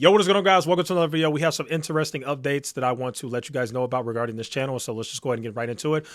Yo, what is going on, guys? Welcome to another video. We have some interesting updates that I want to let you guys know about regarding this channel, so let's just go ahead and get right into it.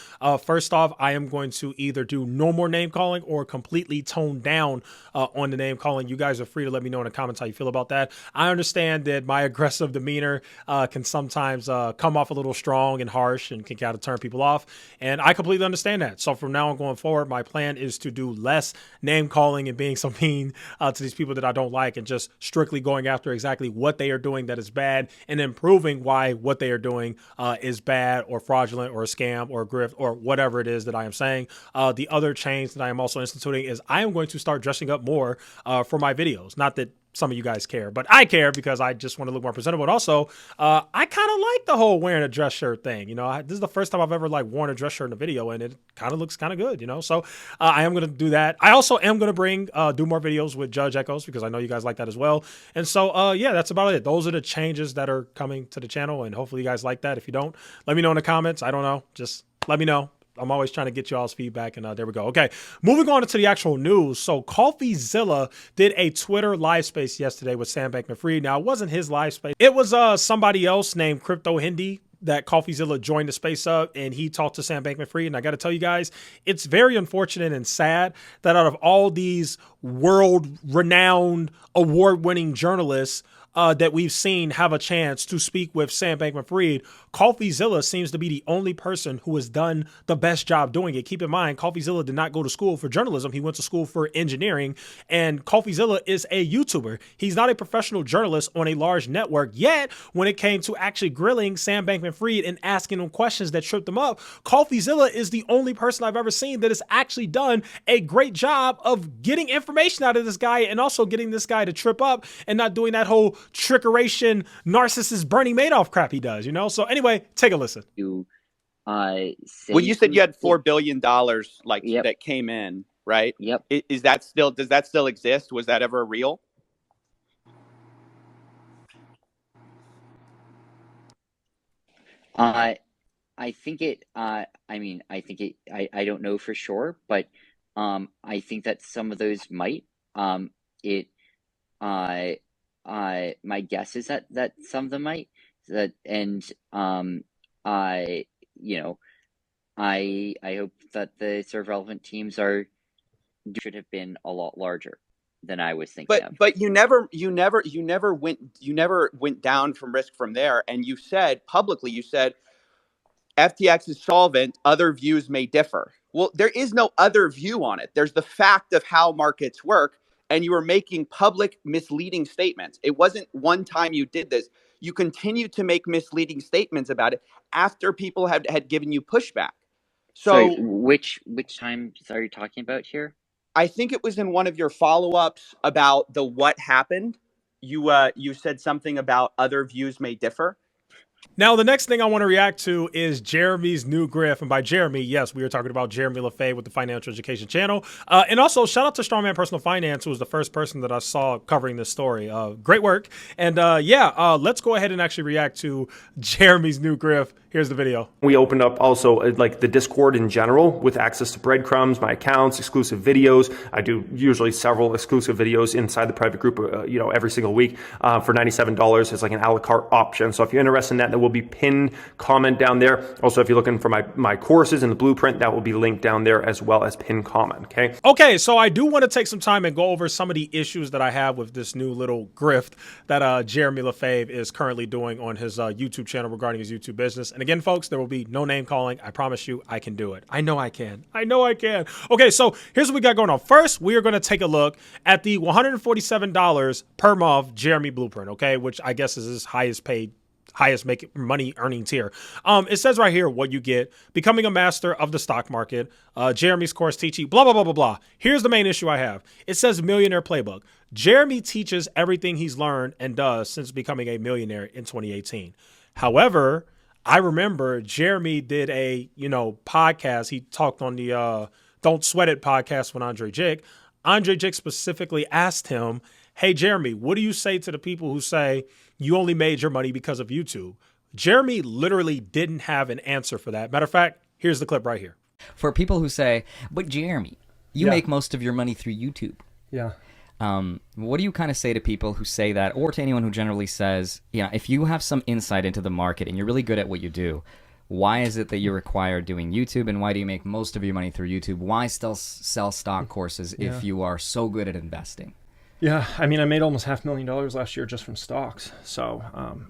First off, I am going to either do no more name calling or completely tone down on the name calling. You guys are free to let me know in the comments how you feel about that. I understand that my aggressive demeanor can sometimes come off a little strong and harsh and can kind of turn people off, and I completely understand that. So from now on going forward, my plan is to do less name calling and being so mean to these people that I don't like, and just strictly going after exactly what they are doing that is bad and then proving why what they are doing is bad or fraudulent or a scam or a grift or whatever it is that I am saying. The other change that I am also instituting is I am going to start dressing up more for my videos. Not that some of you guys care, but I care because I just want to look more presentable. And also, I kind of like the whole wearing a dress shirt thing. You know, this is the first time I've ever like worn a dress shirt in a video, and it kind of looks kind of good, you know? So I am going to do that. I also am going to do more videos with Judge Echoes because I know you guys like that as well. And so, yeah, that's about it. Those are the changes that are coming to the channel, and hopefully you guys like that. If you don't, let me know in the comments. I don't know. Just let me know. I'm always trying to get y'all's feedback, and there we go. Okay, moving on to the actual news. So CoffeeZilla did a Twitter live space yesterday with Sam Bankman-Fried. Now, it wasn't his live space. It was somebody else named Crypto Hindi that CoffeeZilla joined the space up, and he talked to Sam Bankman-Fried. And I got to tell you guys, it's very unfortunate and sad that out of all these world-renowned, award-winning journalists that we've seen have a chance to speak with Sam Bankman-Fried, CoffeeZilla seems to be the only person who has done the best job doing it. Keep in mind, CoffeeZilla did not go to school for journalism. He went to school for engineering, and CoffeeZilla is a YouTuber. He's not a professional journalist on a large network, yet when it came to actually grilling Sam Bankman-Fried and asking him questions that tripped him up, CoffeeZilla is the only person I've ever seen that has actually done a great job of getting information out of this guy and also getting this guy to trip up and not doing that whole trickeration narcissist Bernie Madoff crap he does, you know? So anyway, take a listen. Well, you said you had $4 billion like Yep. that came in, right? Yep. Is that still, does that still exist? Was that ever real? I think it, I mean, I think it, I don't know for sure, but, I think that some of those might, my guess is that some of them might, you know, I hope that the sort of relevant teams should have been a lot larger than I was thinking of. But you never went down from risk from there. And you said publicly, you said FTX is solvent, other views may differ. Well, there is no other view on it. There's the fact of how markets work, and you were making public misleading statements. It wasn't one time you did this. You continued to make misleading statements about it after people had given you pushback. So which times are you talking about here? I think it was in one of your follow-ups about the what happened. You said something about other views may differ. Now, the next thing I want to react to is Jeremy's new grift. And by Jeremy, yes, we are talking about Jeremy Lefebvre with the Financial Education Channel. And also, shout out to Strongman Personal Finance, who was the first person that I saw covering this story. Great work. And let's go ahead and actually react to Jeremy's new grift. Here's the video. We opened up also like the Discord in general with access to breadcrumbs, my accounts, exclusive videos. I do usually several exclusive videos inside the private group, every single week for $97 as like an a la carte option. So if you're interested in that, there will be pinned comment down there. Also, if you're looking for my courses and the blueprint, that will be linked down there as well as pinned comment. Okay, so I do want to take some time and go over some of the issues that I have with this new little grift that Jeremy Lefebvre is currently doing on his YouTube channel regarding his YouTube business. And again, folks, there will be no name calling. I promise you I can do it. I know I can. I know I can. Okay, so here's what we got going on. First, we are going to take a look at the $147 per month Jeremy blueprint, okay, which I guess is his highest money earning tier. It says right here what you get: becoming a master of the stock market, Jeremy's course teaching, blah, blah, blah, blah, blah. Here's the main issue I have. It says millionaire playbook. Jeremy teaches everything he's learned and does since becoming a millionaire in 2018. However, I remember Jeremy did a, podcast. He talked on the Don't Sweat It podcast with Andre Jick. Andre Jick specifically asked him, hey, Jeremy, what do you say to the people who say you only made your money because of YouTube? Jeremy literally didn't have an answer for that. Matter of fact, here's the clip right here. For people who say, but Jeremy, you make most of your money through YouTube. Yeah. What do you kind of say to people who say that, or to anyone who generally says, yeah, if you have some insight into the market and you're really good at what you do, why is it that you're required doing YouTube, and why do you make most of your money through YouTube? Why still sell stock courses if you are so good at investing? Yeah, I mean, I made almost $500,000 last year just from stocks. So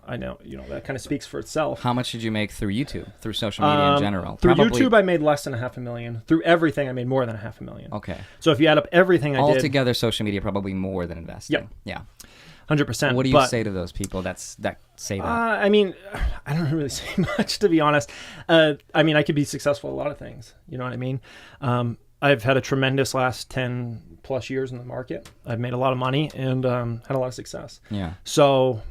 I know, that kind of speaks for itself. How much did you make through YouTube, through social media in general? Through YouTube, I made less than $500,000. Through everything, I made more than $500,000. Okay. So if you add up everything I did... Altogether, social media probably more than investing. Yep. Yeah. 100%. What do you say to those people that say that? I mean, I don't really say much, to be honest. I mean, I could be successful at a lot of things. You know what I mean? I've had a tremendous last 10 plus years in the market. I've made a lot of money and had a lot of success. Yeah. So,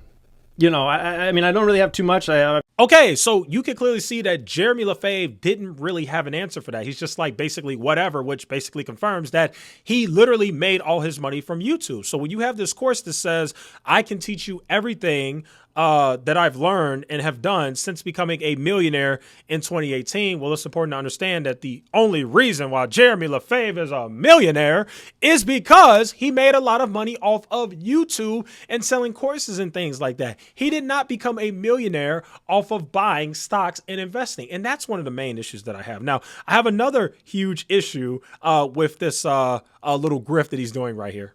I mean, I don't really have too much. Okay, so you can clearly see that Jeremy Lefebvre didn't really have an answer for that. He's just like basically whatever, which basically confirms that he literally made all his money from YouTube. So when you have this course that says, I can teach you everything that I've learned and have done since becoming a millionaire in 2018, well, it's important to understand that the only reason why Jeremy Lefebvre is a millionaire is because he made a lot of money off of YouTube and selling courses and things like that. He did not become a millionaire off of buying stocks and investing. And that's one of the main issues that I have. Now, I have another huge issue with this little grift that he's doing right here.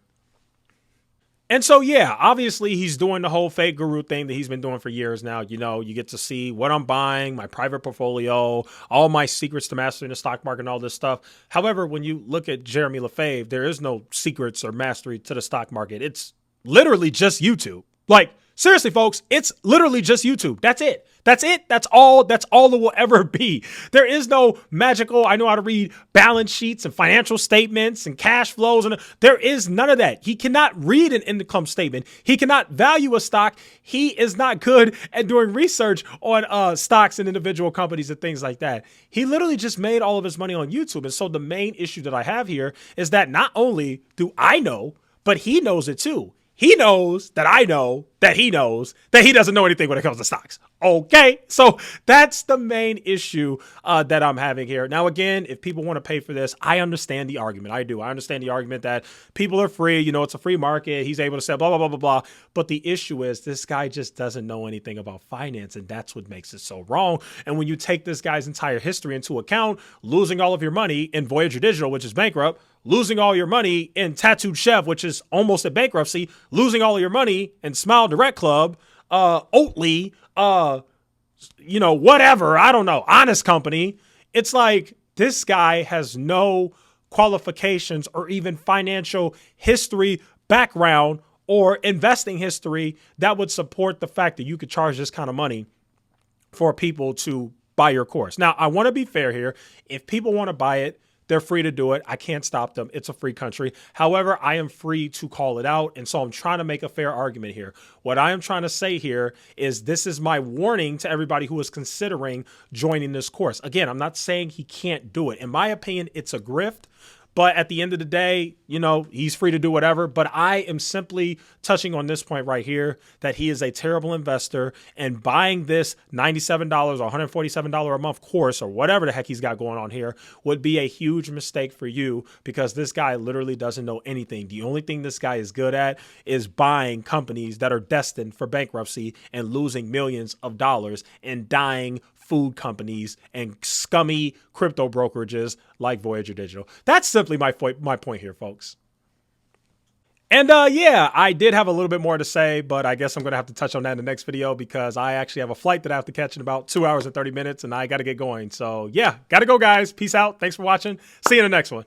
And so, yeah, obviously he's doing the whole fake guru thing that he's been doing for years now. You get to see what I'm buying, my private portfolio, all my secrets to mastering the stock market and all this stuff. However, when you look at Jeremy Lefebvre, there is no secrets or mastery to the stock market. It's literally just YouTube. Like, seriously, folks, it's literally just YouTube. That's it. That's it. That's all it will ever be. There is no magical, I know how to read balance sheets and financial statements and cash flows. And there is none of that. He cannot read an income statement. He cannot value a stock. He is not good at doing research on stocks and individual companies and things like that. He literally just made all of his money on YouTube. And so the main issue that I have here is that not only do I know, but he knows it too. He knows that I know that he knows that he doesn't know anything when it comes to stocks. Okay, so that's the main issue that I'm having here. Now, again, if people want to pay for this, I understand the argument. I do. I understand the argument that people are free. It's a free market. He's able to say blah, blah, blah, blah, blah. But the issue is this guy just doesn't know anything about finance, and that's what makes it so wrong. And when you take this guy's entire history into account, losing all of your money in Voyager Digital, which is bankrupt, losing all your money in Tattooed Chef, which is almost at bankruptcy, losing all of your money in Smile Direct Club, Oatly, whatever, I don't know, Honest Company. It's like this guy has no qualifications or even financial history, background, or investing history that would support the fact that you could charge this kind of money for people to buy your course. Now, I want to be fair here. If people want to buy it, they're free to do it. I can't stop them. It's a free country. However, I am free to call it out. And so I'm trying to make a fair argument here. What I am trying to say here is this is my warning to everybody who is considering joining this course. Again, I'm not saying he can't do it. In my opinion, it's a grift. But at the end of the day, he's free to do whatever. But I am simply touching on this point right here, that he is a terrible investor, and buying this $97 or $147 a month course or whatever the heck he's got going on here would be a huge mistake for you, because this guy literally doesn't know anything. The only thing this guy is good at is buying companies that are destined for bankruptcy and losing millions of dollars and dying food companies and scummy crypto brokerages like Voyager Digital. That's simply my point here, folks. And yeah, I did have a little bit more to say, but I guess I'm going to have to touch on that in the next video, because I actually have a flight that I have to catch in about 2 hours and 30 minutes, and I got to get going. So yeah, got to go, guys. Peace out. Thanks for watching. See you in the next one.